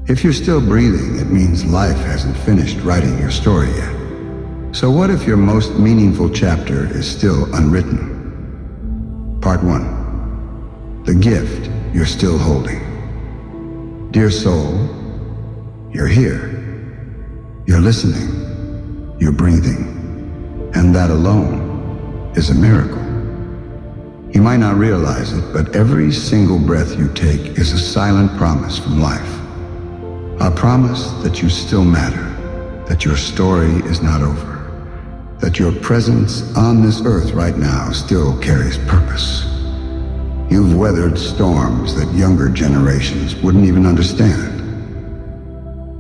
If you're still breathing, it means life hasn't finished writing your story yet. So what if your most meaningful chapter is still unwritten? Part 1. The gift you're still holding. Dear soul, you're here. You're listening. You're breathing. And that alone is a miracle. You might not realize it, but every single breath you take is a silent promise from life. A promise that you still matter, that your story is not over, that your presence on this earth right now still carries purpose. You've weathered storms that younger generations wouldn't even understand.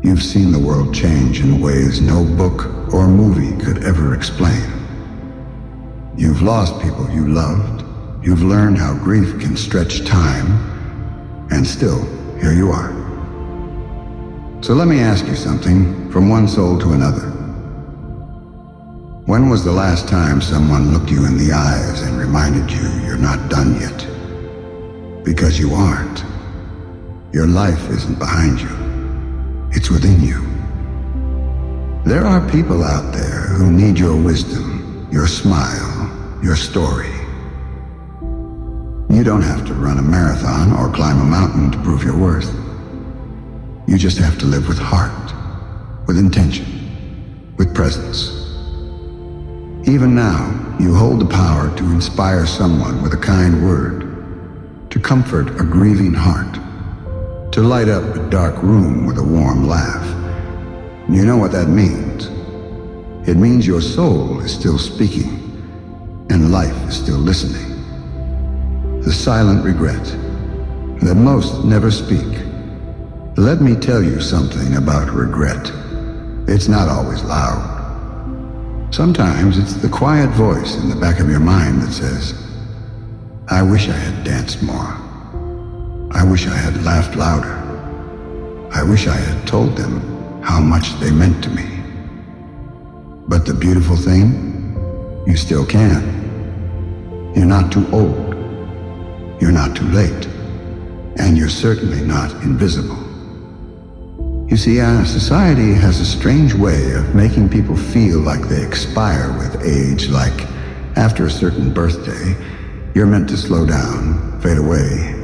You've seen the world change in ways no book or movie could ever explain. You've lost people you loved. You've learned how grief can stretch time, and still, here you are. So let me ask you something, from one soul to another. When was the last time someone looked you in the eyes and reminded you you're not done yet? Because you aren't. Your life isn't behind you. It's within you. There are people out there who need your wisdom, your smile, your story. You don't have to run a marathon or climb a mountain to prove your worth. You just have to live with heart, with intention, with presence. Even now, you hold the power to inspire someone with a kind word, to comfort a grieving heart, to light up a dark room with a warm laugh. You know what that means. It means your soul is still speaking, and life is still listening. The silent regret that most never speak. Let me tell you something about regret. It's not always loud. Sometimes it's the quiet voice in the back of your mind that says, I wish I had danced more. I wish I had laughed louder. I wish I had told them how much they meant to me. But the beautiful thing, you still can. You're not too old. You're not too late. And you're certainly not invisible. You see, society has a strange way of making people feel like they expire with age, like after a certain birthday, you're meant to slow down, fade away,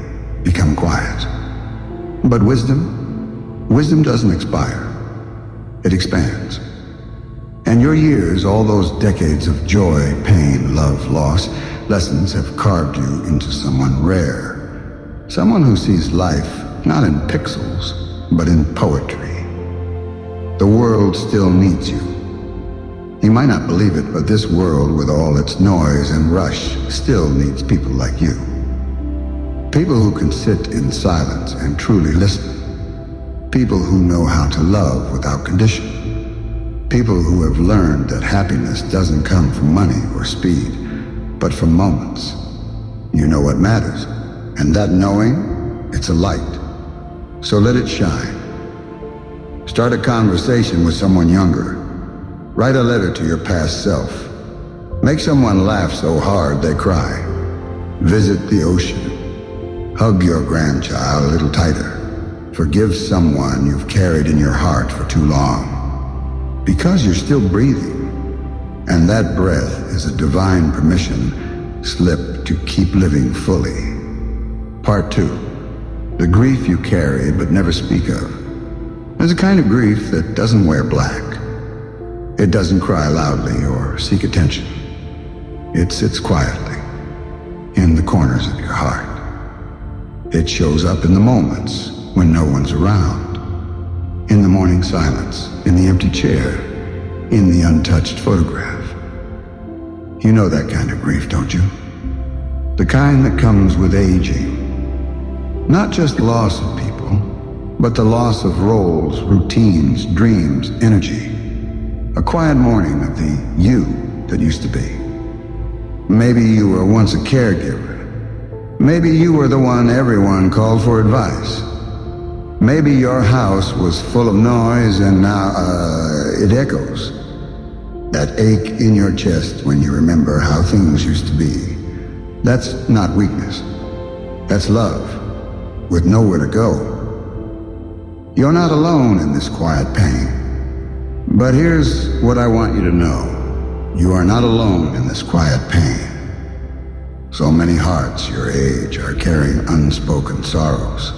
become quiet. But wisdom doesn't expire. It expands. And your years, all those decades of joy, pain, love, loss, lessons have carved you into someone rare. Someone who sees life not in pixels, but in poetry. The world still needs you. You might not believe it, but this world, with all its noise and rush, still needs people like you. People who can sit in silence and truly listen. People who know how to love without condition. People who have learned that happiness doesn't come from money or speed, but from moments. You know what matters, and that knowing, it's a light. So let it shine. Start a conversation with someone younger. Write a letter to your past self. Make someone laugh so hard they cry. Visit the ocean. Hug your grandchild a little tighter. Forgive someone you've carried in your heart for too long. Because you're still breathing. And that breath is a divine permission slip to keep living fully. Part 2. The grief you carry but never speak of. There's a kind of grief that doesn't wear black. It doesn't cry loudly or seek attention. It sits quietly in the corners of your heart. It shows up in the moments when no one's around. In the morning silence, in the empty chair, in the untouched photograph. You know that kind of grief, don't you? The kind that comes with aging. Not just the loss of people, but the loss of roles, routines, dreams, energy. A quiet mourning of the you that used to be. Maybe you were once a caregiver. Maybe you were the one everyone called for advice. Maybe your house was full of noise and now, it echoes. That ache in your chest when you remember how things used to be. That's not weakness. That's love. With nowhere to go. You're not alone in this quiet pain. But here's what I want you to know. You are not alone in this quiet pain. So many hearts your age are carrying unspoken sorrows.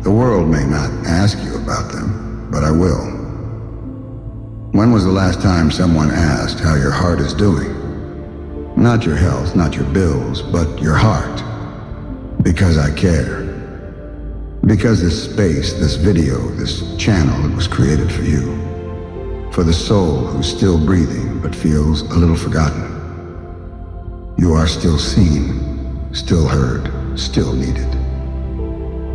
The world may not ask you about them, but I will. When was the last time someone asked how your heart is doing? Not your health, not your bills, but your heart. Because I care. Because this space, this video, this channel, it was created for you. For the soul who's still breathing but feels a little forgotten. You are still seen, still heard, still needed.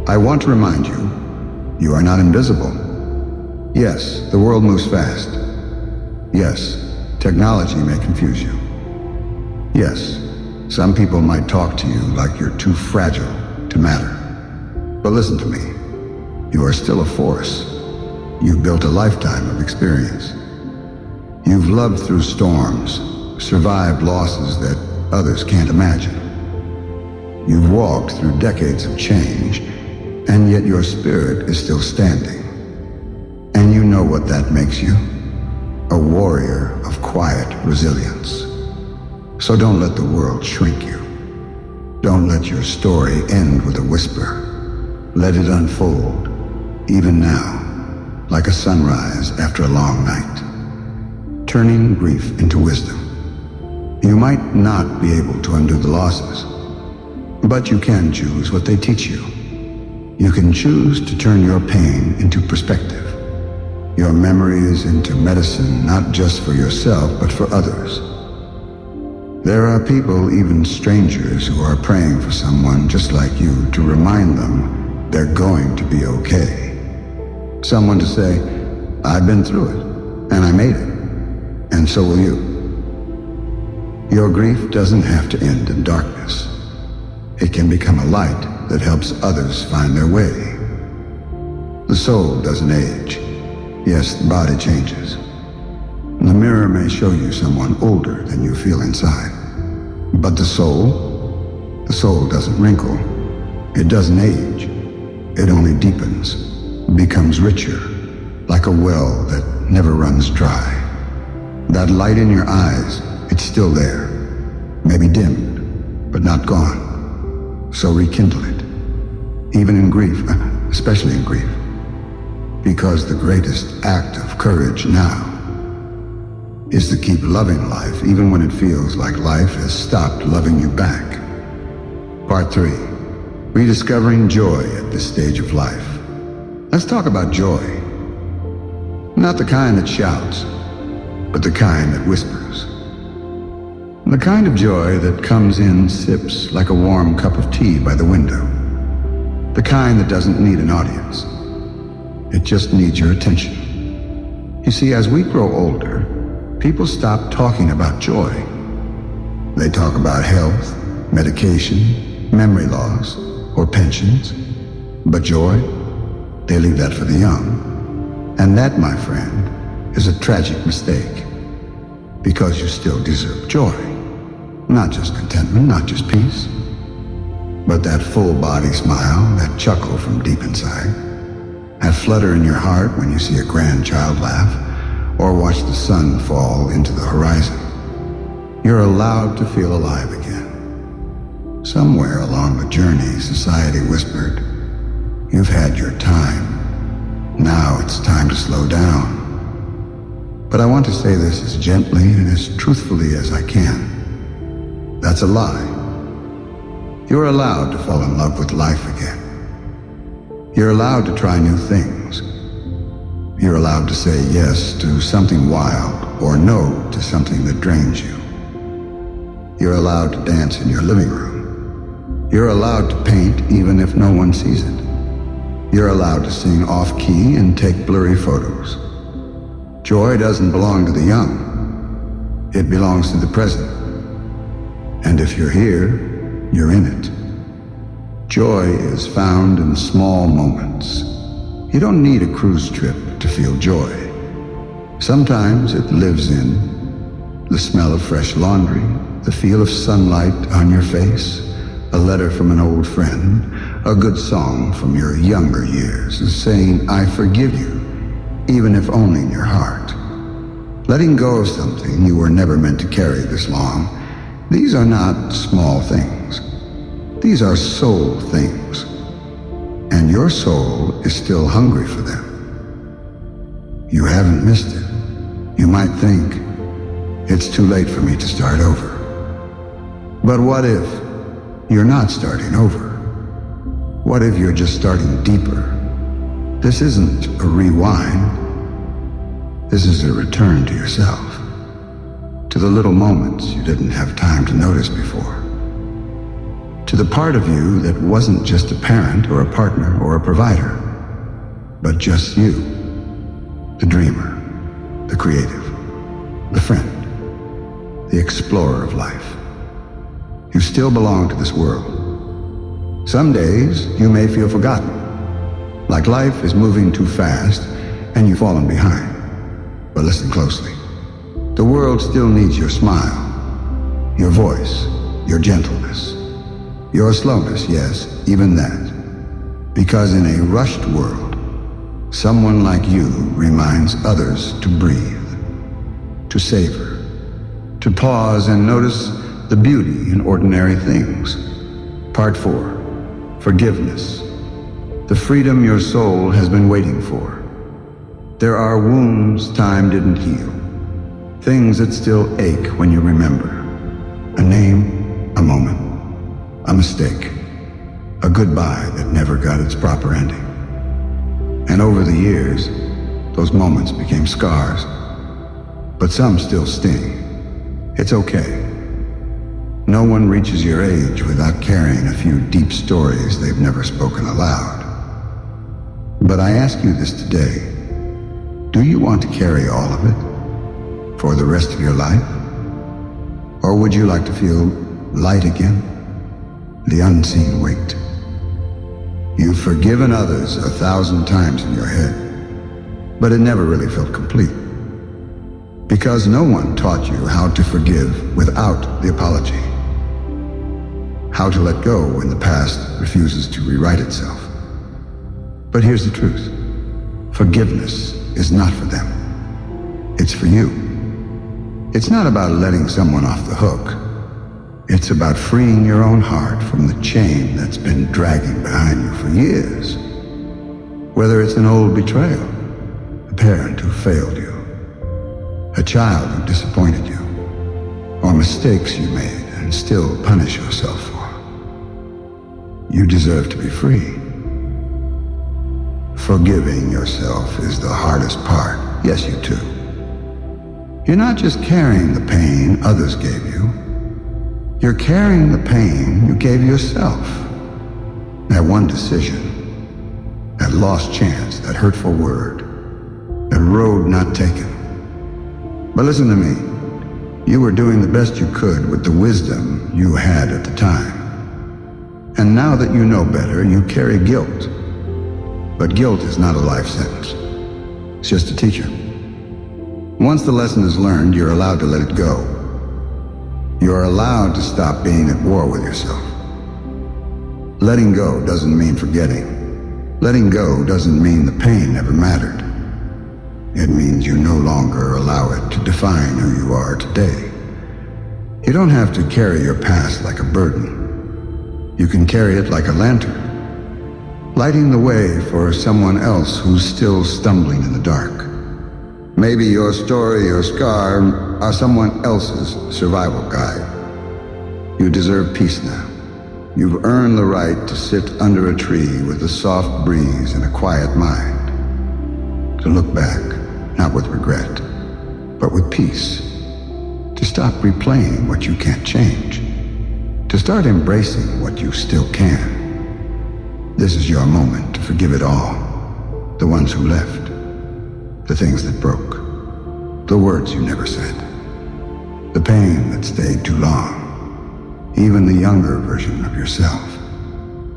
I want to remind you, you are not invisible. Yes, the world moves fast. Yes, technology may confuse you. Yes, some people might talk to you like you're too fragile to matter. But listen to me. You are still a force. You've built a lifetime of experience. You've loved through storms, survived losses that others can't imagine. You've walked through decades of change, and yet your spirit is still standing. And you know what that makes you? A warrior of quiet resilience. So don't let the world shrink you. Don't let your story end with a whisper. Let it unfold, even now, like a sunrise after a long night, turning grief into wisdom. You might not be able to undo the losses, but you can choose what they teach you. You can choose to turn your pain into perspective, your memories into medicine, not just for yourself, but for others. There are people, even strangers, who are praying for someone just like you to remind them they're going to be okay. Someone to say, I've been through it, and I made it, and so will you. Your grief doesn't have to end in darkness. It can become a light that helps others find their way. The soul doesn't age. Yes, the body changes. The mirror may show you someone older than you feel inside. But the soul doesn't wrinkle. It doesn't age. It only deepens, becomes richer, like a well that never runs dry. That light in your eyes, it's still there, maybe dimmed, but not gone. So rekindle it, even in grief, especially in grief, because the greatest act of courage now is to keep loving life even when it feels like life has stopped loving you back. Part 3. Rediscovering joy at this stage of life. Let's talk about joy. Not the kind that shouts, but the kind that whispers. The kind of joy that comes in sips like a warm cup of tea by the window. The kind that doesn't need an audience. It just needs your attention. You see, as we grow older, people stop talking about joy. They talk about health, medication, memory loss, or pensions. But joy, they leave that for the young. And that, my friend, is a tragic mistake. Because you still deserve joy. Not just contentment, not just peace, but that full body smile, that chuckle from deep inside, that flutter in your heart when you see a grandchild laugh or watch the sun fall into the horizon. You're allowed to feel alive again. Somewhere along the journey, society whispered, "You've had your time. Now it's time to slow down." But I want to say this as gently and as truthfully as I can. That's a lie. You're allowed to fall in love with life again. You're allowed to try new things. You're allowed to say yes to something wild or no to something that drains you. You're allowed to dance in your living room. You're allowed to paint even if no one sees it. You're allowed to sing off-key and take blurry photos. Joy doesn't belong to the young. It belongs to the present. And if you're here, you're in it. Joy is found in small moments. You don't need a cruise trip to feel joy. Sometimes it lives in the smell of fresh laundry, the feel of sunlight on your face, a letter from an old friend, a good song from your younger years, is saying, I forgive you, even if only in your heart. Letting go of something you were never meant to carry this long, these are not small things. These are soul things. And your soul is still hungry for them. You haven't missed it. You might think, it's too late for me to start over. But what if you're not starting over? What if you're just starting deeper? This isn't a rewind. This is a return to yourself, to the little moments you didn't have time to notice before, to the part of you that wasn't just a parent or a partner or a provider, but just you, the dreamer, the creative, the friend, the explorer of life. You still belong to this world. Some days you may feel forgotten, like life is moving too fast and you've fallen behind. But listen closely. The world still needs your smile, your voice, your gentleness, your slowness, yes, even that. Because in a rushed world, someone like you reminds others to breathe, to savor, to pause and notice the beauty in ordinary things. Part 4, forgiveness, the freedom your soul has been waiting for. There are wounds time didn't heal, things that still ache when you remember. A name, a moment, a mistake, a goodbye that never got its proper ending. And over the years, those moments became scars, but some still sting. It's okay. No one reaches your age without carrying a few deep stories they've never spoken aloud. But I ask you this today. Do you want to carry all of it for the rest of your life? Or would you like to feel light again? The unseen weight. You've forgiven others 1,000 times in your head, but it never really felt complete. Because no one taught you how to forgive without the apology. How to let go when the past refuses to rewrite itself. But here's the truth. Forgiveness is not for them. It's for you. It's not about letting someone off the hook. It's about freeing your own heart from the chain that's been dragging behind you for years. Whether it's an old betrayal, a parent who failed you, a child who disappointed you, or mistakes you made and still punish yourself for. You deserve to be free. Forgiving yourself is the hardest part. Yes, you too. You're not just carrying the pain others gave you. You're carrying the pain you gave yourself. That one decision, that lost chance, that hurtful word, that road not taken. But listen to me. You were doing the best you could with the wisdom you had at the time. And now that you know better, you carry guilt. But guilt is not a life sentence. It's just a teacher. Once the lesson is learned, you're allowed to let it go. You're allowed to stop being at war with yourself. Letting go doesn't mean forgetting. Letting go doesn't mean the pain never mattered. It means you no longer allow it to define who you are today. You don't have to carry your past like a burden. You can carry it like a lantern, lighting the way for someone else who's still stumbling in the dark. Maybe your story or scar are someone else's survival guide. You deserve peace now. You've earned the right to sit under a tree with a soft breeze and a quiet mind. To look back, not with regret, but with peace. To stop replaying what you can't change. To start embracing what you still can. This is your moment to forgive it all. The ones who left. The things that broke. The words you never said. The pain that stayed too long. Even the younger version of yourself.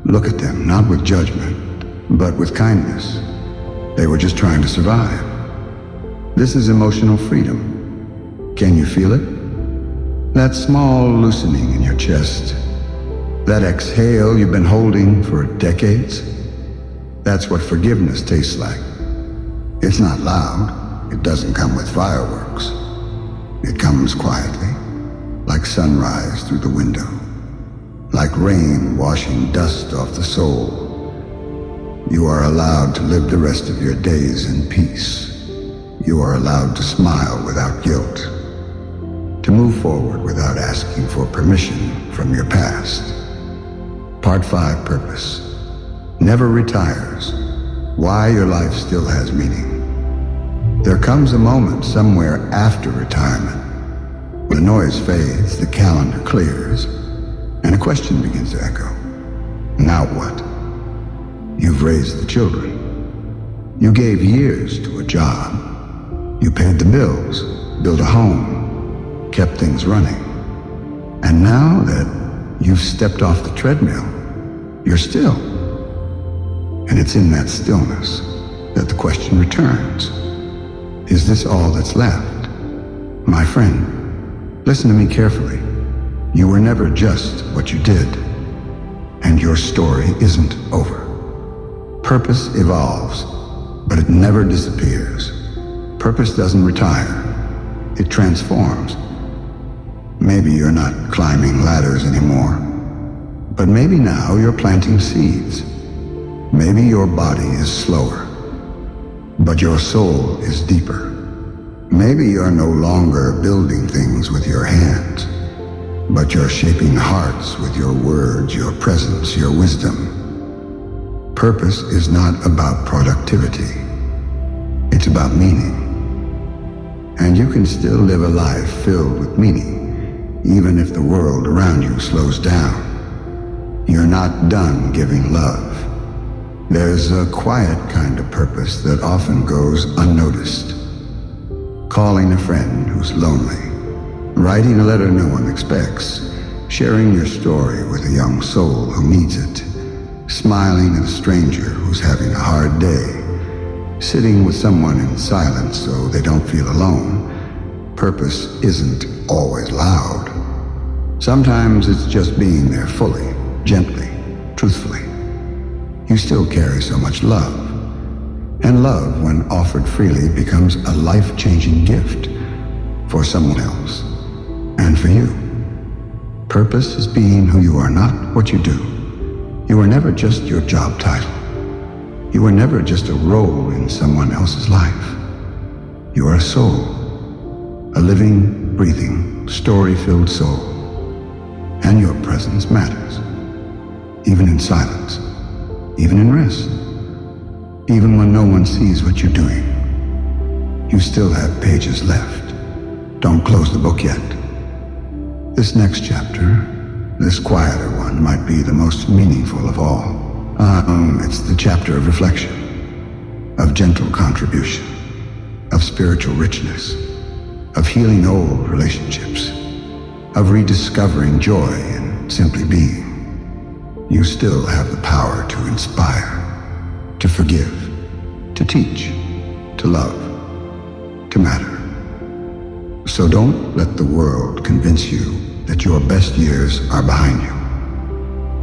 Look at them, not with judgment, but with kindness. They were just trying to survive. This is emotional freedom. Can you feel it? That small loosening in your chest. That exhale you've been holding for decades? That's what forgiveness tastes like. It's not loud. It doesn't come with fireworks. It comes quietly, like sunrise through the window, like rain washing dust off the soul. You are allowed to live the rest of your days in peace. You are allowed to smile without guilt, to move forward without asking for permission from your past. Part 5, Purpose. Never retires. Why your life still has meaning. There comes a moment somewhere after retirement when the noise fades, the calendar clears, and a question begins to echo. Now what? You've raised the children. You gave years to a job. You paid the bills, built a home, kept things running. And now that you've stepped off the treadmill, you're still. And it's in that stillness that the question returns. Is this all that's left? My friend, listen to me carefully. You were never just what you did, and your story isn't over. Purpose evolves, but it never disappears. Purpose doesn't retire. It transforms. Maybe you're not climbing ladders anymore, but maybe now you're planting seeds. Maybe your body is slower, but your soul is deeper. Maybe you're no longer building things with your hands, but you're shaping hearts with your words, your presence, your wisdom. Purpose is not about productivity. It's about meaning. And you can still live a life filled with meaning, even if the world around you slows down. You're not done giving love. There's a quiet kind of purpose that often goes unnoticed. Calling a friend who's lonely, writing a letter no one expects, sharing your story with a young soul who needs it, smiling at a stranger who's having a hard day, sitting with someone in silence so they don't feel alone. Purpose isn't always loud. Sometimes it's just being there fully, gently, truthfully. You still carry so much love. And love, when offered freely, becomes a life-changing gift for someone else and for you. Purpose is being who you are, not what you do. You were never just your job title. You were never just a role in someone else's life. You are a soul, a living, breathing, story-filled soul. And your presence matters, even in silence, even in rest, even when no one sees what you're doing. You still have pages left. Don't close the book yet. This next chapter, this quieter one, might be the most meaningful of all. It's the chapter of reflection, of gentle contribution, of spiritual richness, of healing old relationships, of rediscovering joy in simply being. You still have the power to inspire, to forgive, to teach, to love, to matter. So don't let the world convince you that your best years are behind you.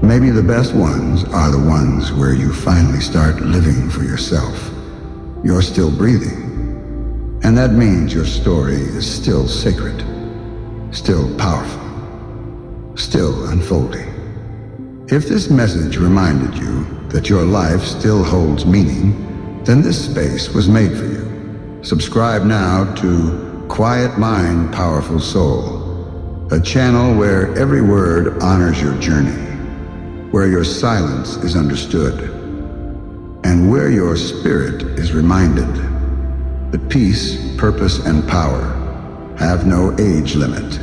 Maybe the best ones are the ones where you finally start living for yourself. You're still breathing, and that means your story is still sacred, still powerful, still unfolding. If this message reminded you that your life still holds meaning, then this space was made for you. Subscribe now to Quiet Mind, Powerful Soul, a channel where every word honors your journey, where your silence is understood, and where your spirit is reminded that peace, purpose, and power have no age limit.